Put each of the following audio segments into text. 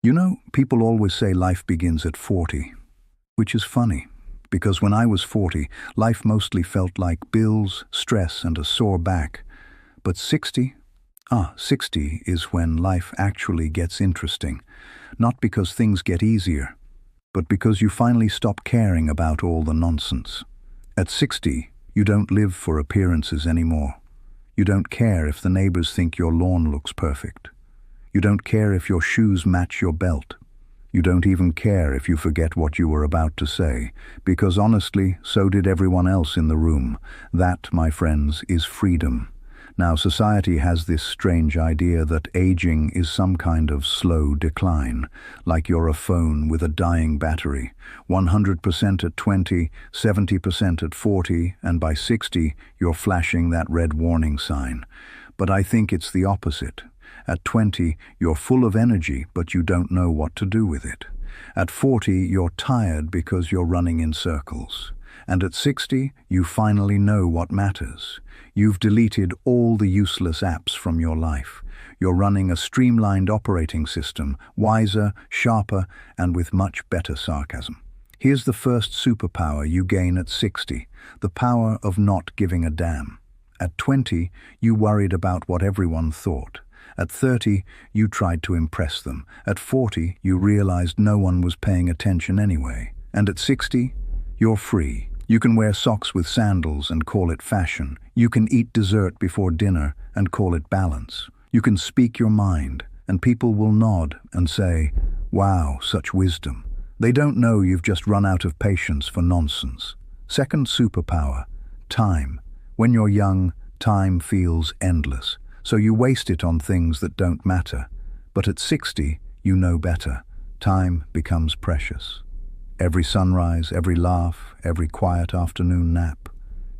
You know, people always say life begins at 40, which is funny, because when I was 40, life mostly felt like bills, stress, and a sore back. But 60? 60 is when life actually gets interesting. Not because things get easier, but because you finally stop caring about all the nonsense. At 60, you don't live for appearances anymore. You don't care if the neighbors think your lawn looks perfect. You don't care if your shoes match your belt. You don't even care if you forget what you were about to say, because honestly, so did everyone else in the room. That, my friends, is freedom. Now, society has this strange idea that aging is some kind of slow decline, like you're a phone with a dying battery. 100% at 20, 70% at 40, and by 60, you're flashing that red warning sign. But I think it's the opposite. At 20, you're full of energy, but you don't know what to do with it. At 40, you're tired because you're running in circles. And at 60, you finally know what matters. You've deleted all the useless apps from your life. You're running a streamlined operating system, wiser, sharper, and with much better sarcasm. Here's the first superpower you gain at 60, the power of not giving a damn. At 20, you worried about what everyone thought. At 30, you tried to impress them. At 40, you realized no one was paying attention anyway. And at 60, you're free. You can wear socks with sandals and call it fashion. You can eat dessert before dinner and call it balance. You can speak your mind, and people will nod and say, "Wow, such wisdom." They don't know you've just run out of patience for nonsense. Second superpower, time. When you're young, time feels endless. So you waste it on things that don't matter. But at 60, you know better. Time becomes precious. Every sunrise, every laugh, every quiet afternoon nap,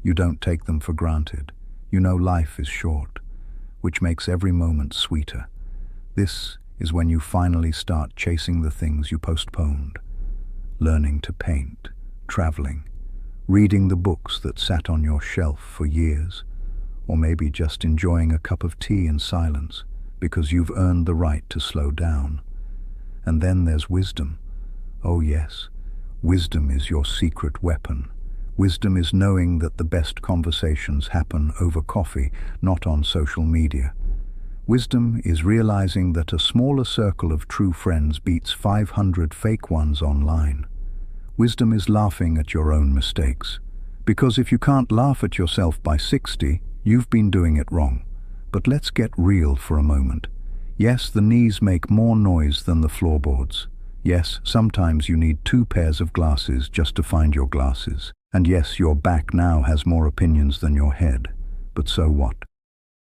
you don't take them for granted. You know life is short, which makes every moment sweeter. This is when you finally start chasing the things you postponed. Learning to paint, traveling, reading the books that sat on your shelf for years, or maybe just enjoying a cup of tea in silence because you've earned the right to slow down. And then there's wisdom. Oh yes, wisdom is your secret weapon. Wisdom is knowing that the best conversations happen over coffee, not on social media. Wisdom is realizing that a smaller circle of true friends beats 500 fake ones online. Wisdom is laughing at your own mistakes. Because if you can't laugh at yourself by 60, you've been doing it wrong. But let's get real for a moment. Yes, the knees make more noise than the floorboards. Yes, sometimes you need 2 pairs of glasses just to find your glasses. And yes, your back now has more opinions than your head. But so what?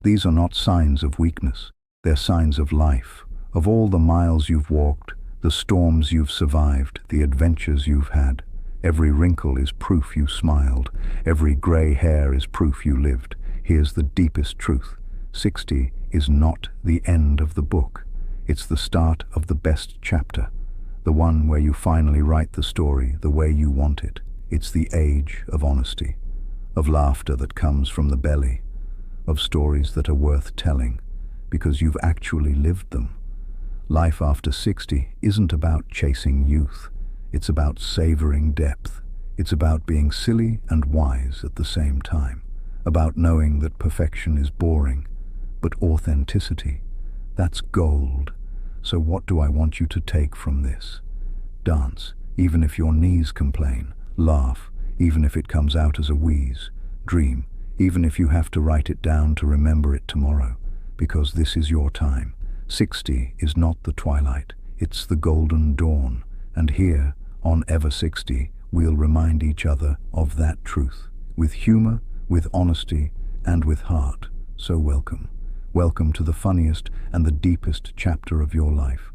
These are not signs of weakness. They're signs of life, of all the miles you've walked, the storms you've survived, the adventures you've had. Every wrinkle is proof you smiled. Every gray hair is proof you lived. Here's the deepest truth. 60 is not the end of the book. It's the start of the best chapter. The one where you finally write the story the way you want it. It's the age of honesty, of laughter that comes from the belly, of stories that are worth telling because you've actually lived them. Life after 60 isn't about chasing youth. It's about savoring depth. It's about being silly and wise at the same time. About knowing that perfection is boring, but authenticity, that's gold. So what do I want you to take from this? Dance, even if your knees complain. Laugh, even if it comes out as a wheeze. Dream, even if you have to write it down to remember it tomorrow. Because this is your time. 60 is not the twilight, it's the golden dawn. And here, on Ever 60, we'll remind each other of that truth. With humor, with honesty, and with heart. So welcome. Welcome to the funniest and the deepest chapter of your life.